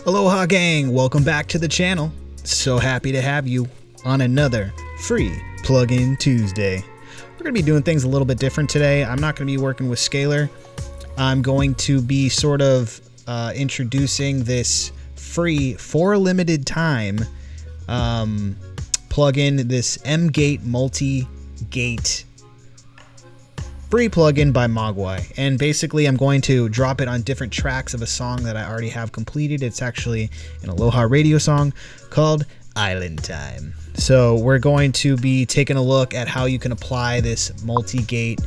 Aloha Gang, welcome back to the channel. So happy to have you on another free plugin Tuesday. We're going to be doing things a little bit different today. I'm not going to be working with Scalar. I'm going to be sort of introducing this free for a limited time plugin, this M-Gate multi-gate free plugin by Mogwai. And basically I'm going to drop it on different tracks of a song that I already have completed. It's actually an Aloha radio song called Island Time. So we're going to be taking a look at how you can apply this multi-gate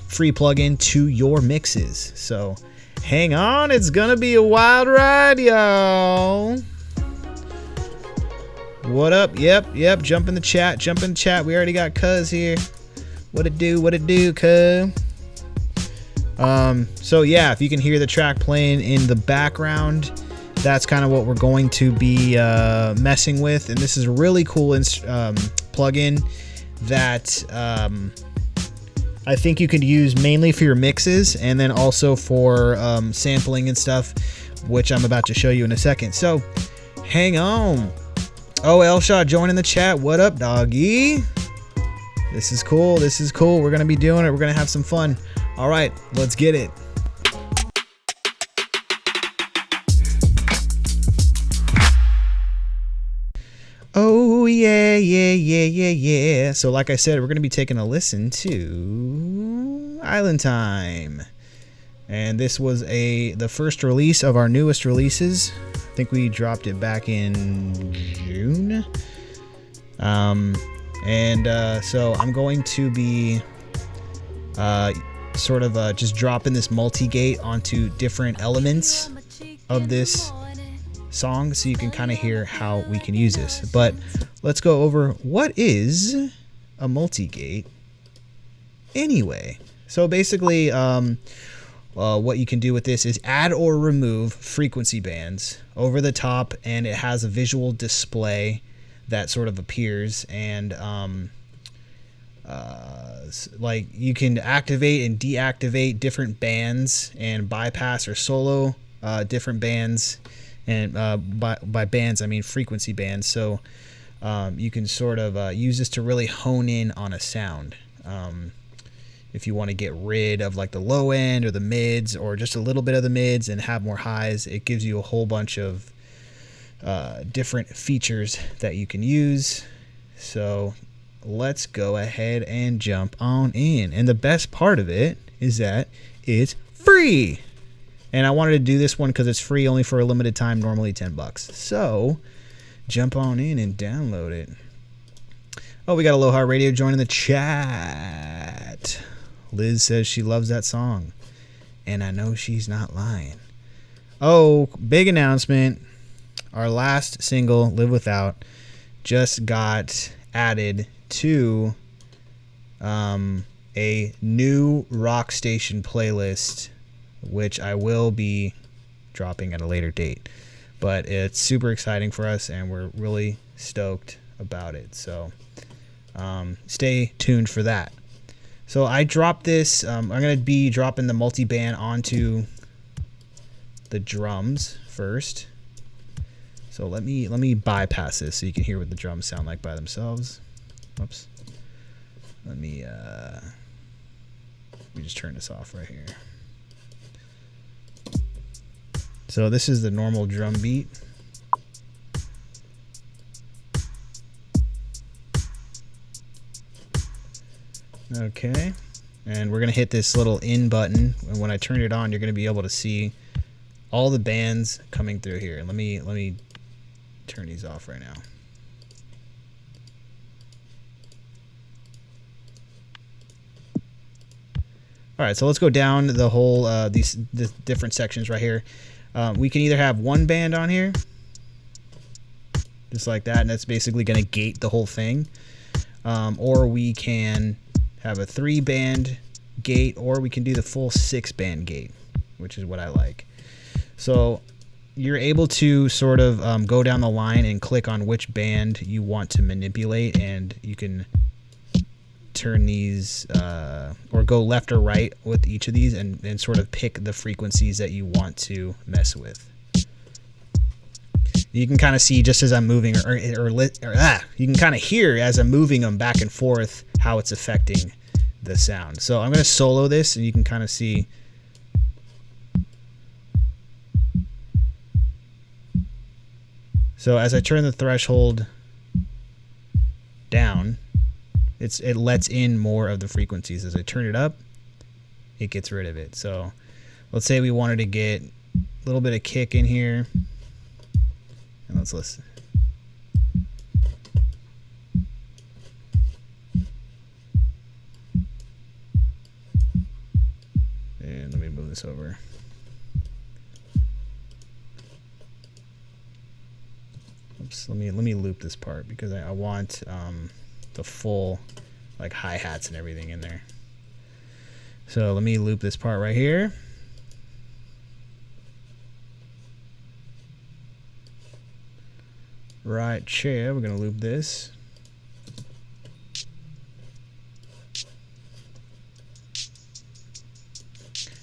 free plugin to your mixes. So hang on, it's gonna be a wild ride, y'all. What up? Yep, jump in the chat, we already got Cuz here. What it do, cuz? So yeah, if you can hear the track playing in the background, that's kind of what we're going to be messing with. And this is a really cool plugin that I think you could use mainly for your mixes and then also for sampling and stuff, which I'm about to show you in a second. So hang on. Oh, Elshot joining the chat. What up, doggy? This is cool. We're gonna be doing it. We're gonna have some fun. All right, let's get it. Oh yeah. So like I said, we're gonna be taking a listen to Island Time, and this was the first release of our newest releases. I think we dropped it back in June. So I'm going to be just dropping this multi-gate onto different elements of this song so you can kind of hear how we can use this. But let's go over what is a multi-gate anyway. So basically what you can do with this is add or remove frequency bands over the top, and it has a visual display that sort of appears, and like you can activate and deactivate different bands and bypass or solo different bands, and by bands I mean frequency bands. So you can sort of use this to really hone in on a sound. If you want to get rid of like the low end or the mids or just a little bit of the mids and have more highs, it gives you a whole bunch of different features that you can use. So let's go ahead and jump on in. And the best part of it is that it's free. And I wanted to do this one because it's free only for a limited time, normally $10. So jump on in and download it. Oh, we got Aloha Radio joining the chat. Liz says she loves that song, and I know she's not lying. Oh, big announcement. Our last single, Live Without, just got added to a new rock station playlist, which I will be dropping at a later date. But it's super exciting for us, and we're really stoked about it. So stay tuned for that. So I dropped this. I'm going to be dropping the multi-band onto the drums first. So let me bypass this so you can hear what the drums sound like by themselves. Oops. Let me just turn this off right here. So this is the normal drum beat. Okay. And we're going to hit this little in button, and when I turn it on, you're going to be able to see all the bands coming through here. Let me turn these off right now. All right, so let's go down the whole the different sections right here. We can either have one band on here, just like that, and that's basically going to gate the whole thing, or we can have a 3-band gate, or we can do the full 6-band gate, which is what I like. So you're able to sort of go down the line and click on which band you want to manipulate, and you can turn these or go left or right with each of these and sort of pick the frequencies that you want to mess with. You can kind of see just as I'm moving, you can kind of hear as I'm moving them back and forth how it's affecting the sound. So I'm going to solo this, and you can kind of see. So as I turn the threshold down, it lets in more of the frequencies. As I turn it up, it gets rid of it. So let's say we wanted to get a little bit of kick in here. And let's listen. And let me move this over. Oops, let me loop this part because I want the full like hi-hats and everything in there. So let me loop this part right here. Right chair, we're gonna loop this.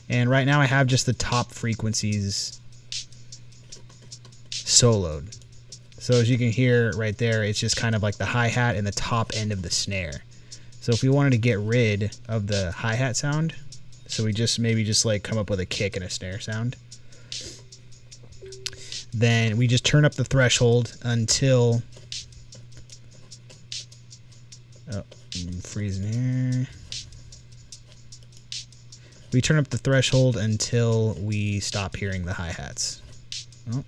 And right now I have just the top frequencies soloed. So as you can hear right there, it's just kind of like the hi-hat and the top end of the snare. So if we wanted to get rid of the hi-hat sound, so we just maybe just like come up with a kick and a snare sound, then we just turn up the threshold until, oh, I'm freezing here. We turn up the threshold until we stop hearing the hi-hats. Oh.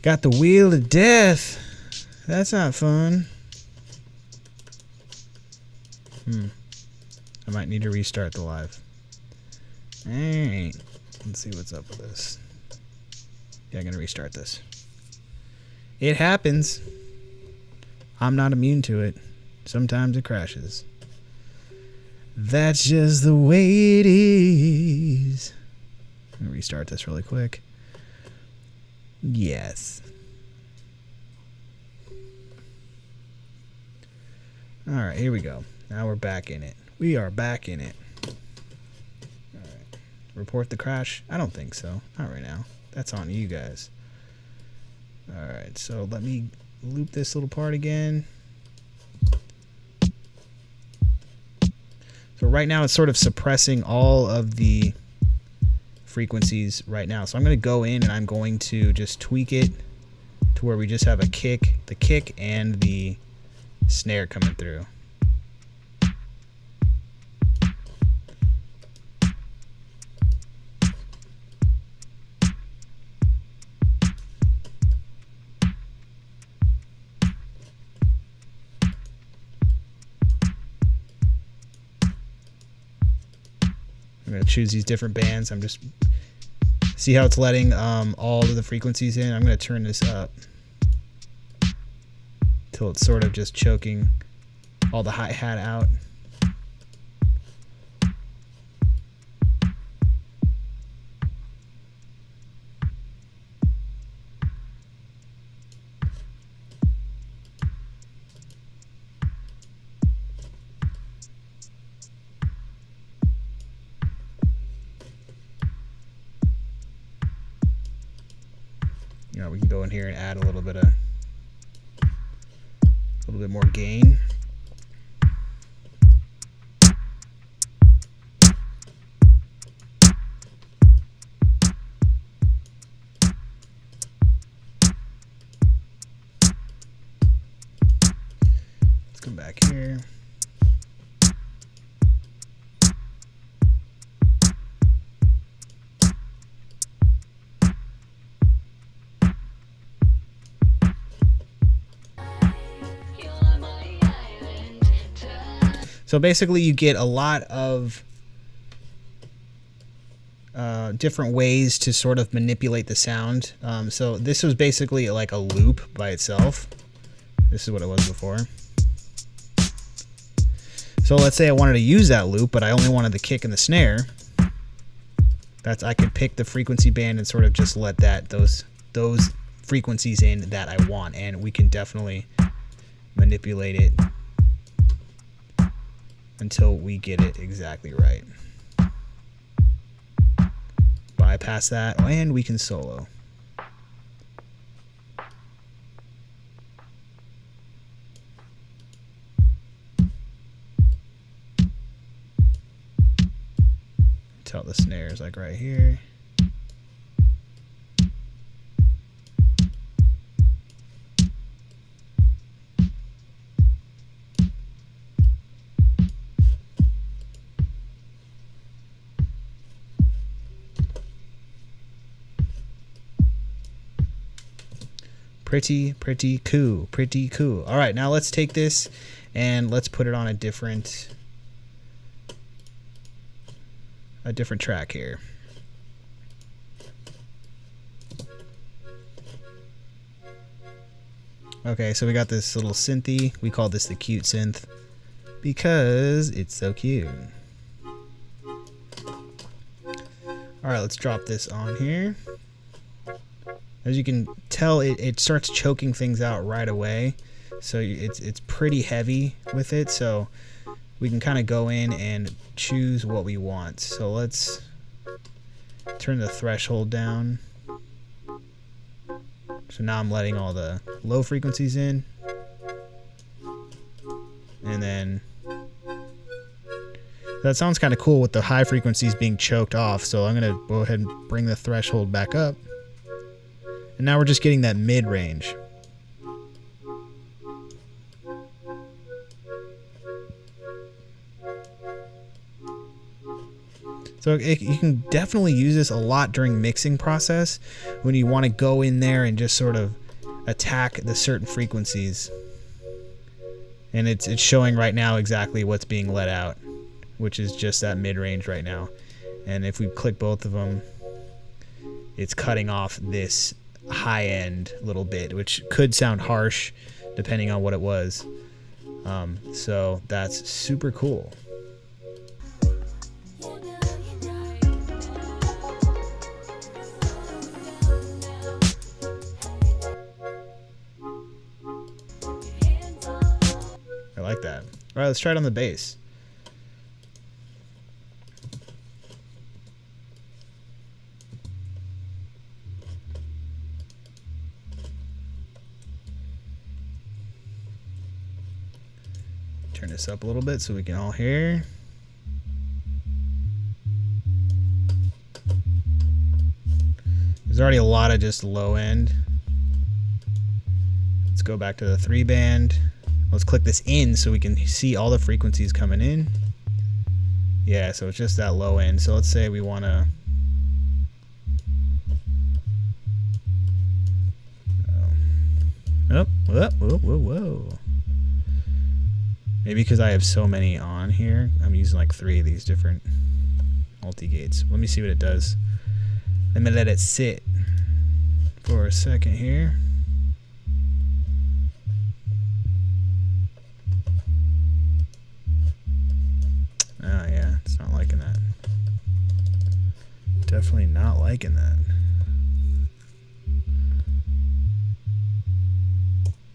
Got the wheel of death. That's not fun. I might need to restart the live. Alright. Let's see what's up with this. Yeah, I'm gonna restart this. It happens. I'm not immune to it. Sometimes it crashes. That's just the way it is. I'm gonna restart this really quick. Yes. Alright, here we go. Now we're back in it. We are back in it. Alright. Report the crash? I don't think so. Not right now. That's on you guys. Alright, so let me loop this little part again. So right now it's sort of suppressing all of the frequencies right now. So I'm going to go in and I'm going to just tweak it to where we just have a kick, the kick and the snare coming through. I'm going to choose these different bands. I'm just see how it's letting all of the frequencies in. I'm going to turn this up till it's sort of just choking all the hi-hat out. You know, we can go in here and add a little bit more gain. Let's come back here. So basically you get a lot of different ways to sort of manipulate the sound. So this was basically like a loop by itself. This is what it was before. So let's say I wanted to use that loop, but I only wanted the kick and the snare. I could pick the frequency band and sort of just let those frequencies in that I want, and we can definitely manipulate it until we get it exactly right. Bypass that, and we can solo. snares like right here. Pretty cool, pretty cool. All right, now let's take this and let's put it on a different track here. Okay, so we got this little synthy. We call this the cute synth because it's so cute. All right, let's drop this on here. As you can tell, it starts choking things out right away. So it's pretty heavy with it. So we can kind of go in and choose what we want. So let's turn the threshold down. So now I'm letting all the low frequencies in. And then that sounds kind of cool with the high frequencies being choked off. So I'm going to go ahead and bring the threshold back up. And now we're just getting that mid-range. So you can definitely use this a lot during mixing process when you want to go in there and just sort of attack the certain frequencies. And it's showing right now exactly what's being let out, which is just that mid-range right now. And if we click both of them, it's cutting off this high end little bit, which could sound harsh depending on what it was. So that's super cool. I like that. All right, let's try it on the bass. Turn this up a little bit so we can all hear. There's already a lot of just low end. Let's go back to the 3-band. Let's click this in so we can see all the frequencies coming in. Yeah, so it's just that low end. So let's say we want to... Oh, whoa, whoa, whoa, whoa. Maybe because I have so many on here, I'm using like 3 of these different multi-gates. Let me see what it does. Let me let it sit for a second here. Oh yeah, it's not liking that. Definitely not liking that.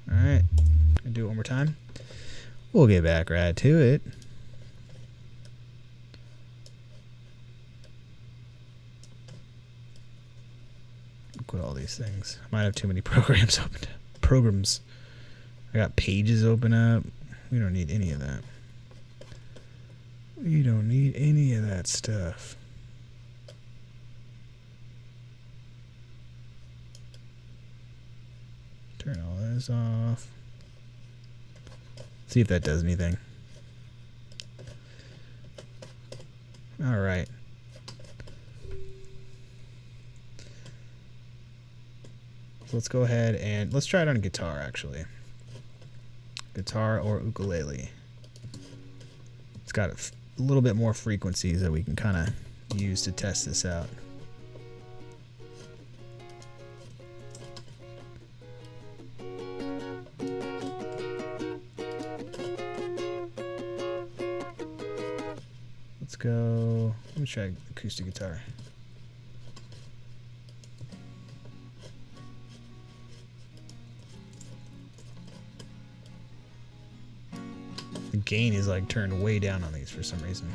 Alright, gonna do it one more time. We'll get back right to it. Quit all these things. I might have too many programs open. Programs. I got pages open up. We don't need any of that. We don't need any of that stuff. Turn all this off. See if that does anything. All right. So let's go ahead and let's try it on a guitar, actually. Guitar or ukulele. It's got a little bit more frequencies that we can kind of use to test this out. Let's go. Let me try acoustic guitar. The gain is like turned way down on these for some reason.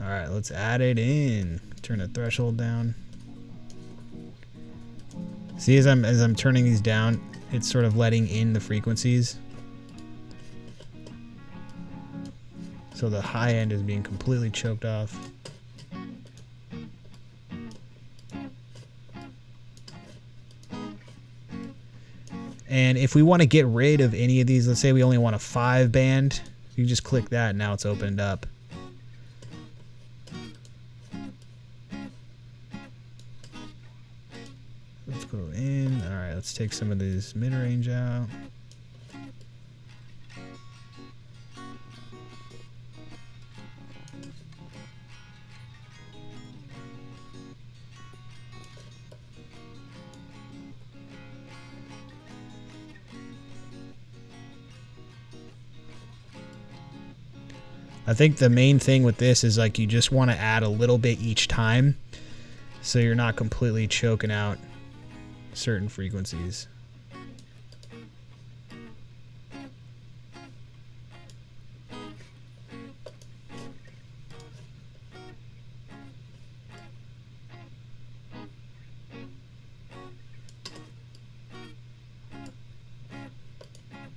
All right, let's add it in. Turn the threshold down. See, as I'm turning these down, it's sort of letting in the frequencies. So the high end is being completely choked off. And if we want to get rid of any of these, let's say we only want a 5 band, you just click that and now it's opened up. Let's go in. All right, let's take some of this mid-range out. I think the main thing with this is like you just want to add a little bit each time so you're not completely choking out certain frequencies.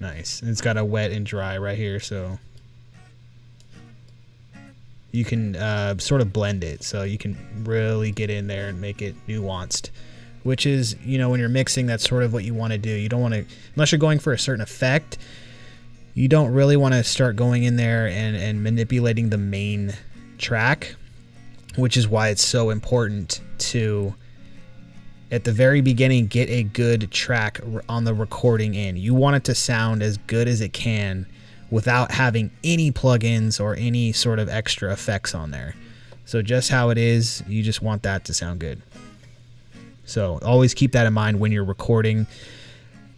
Nice. And it's got a wet and dry right here, so you can sort of blend it, so you can really get in there and make it nuanced, which is, you know, when you're mixing, that's sort of what you want to do. You don't want to, unless you're going for a certain effect, you don't really want to start going in there and manipulating the main track, which is why it's so important to, at the very beginning, get a good track on the recording in. You want it to sound as good as it can without having any plugins or any sort of extra effects on there. So just how it is, you just want that to sound good. So always keep that in mind when you're recording,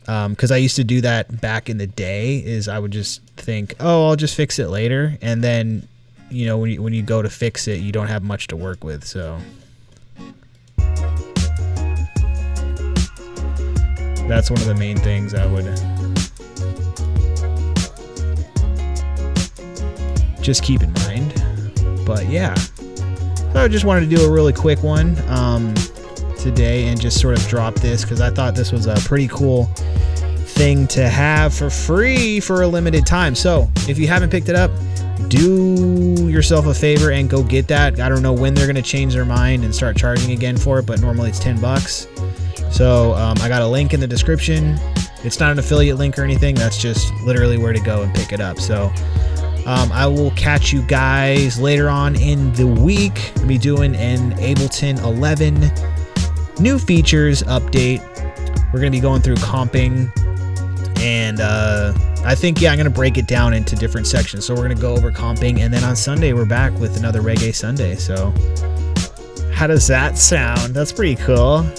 because I used to do that back in the day. Is I would just think, oh, I'll just fix it later, and then, you know, when you go to fix it, you don't have much to work with. So that's one of the main things I would just keep in mind. But yeah, so I just wanted to do a really quick one today and just sort of drop this because I thought this was a pretty cool thing to have for free for a limited time. So if you haven't picked it up, do yourself a favor and go get that. I don't know when they're going to change their mind and start charging again for it, but normally it's $10. So I got a link in the description. It's not an affiliate link or anything. That's just literally where to go and pick it up. So I will catch you guys later on in the week. I'll be doing an Ableton 11 new features update. We're going to be going through comping, and I think, yeah, I'm going to break it down into different sections. So we're going to go over comping, and then on Sunday we're back with another Reggae Sunday. So how does that sound? That's pretty cool.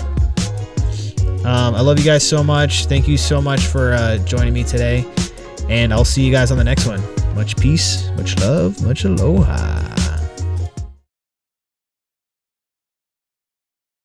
I love you guys so much. Thank you so much for joining me today, and I'll see you guys on the next one. Much peace, much love, much aloha.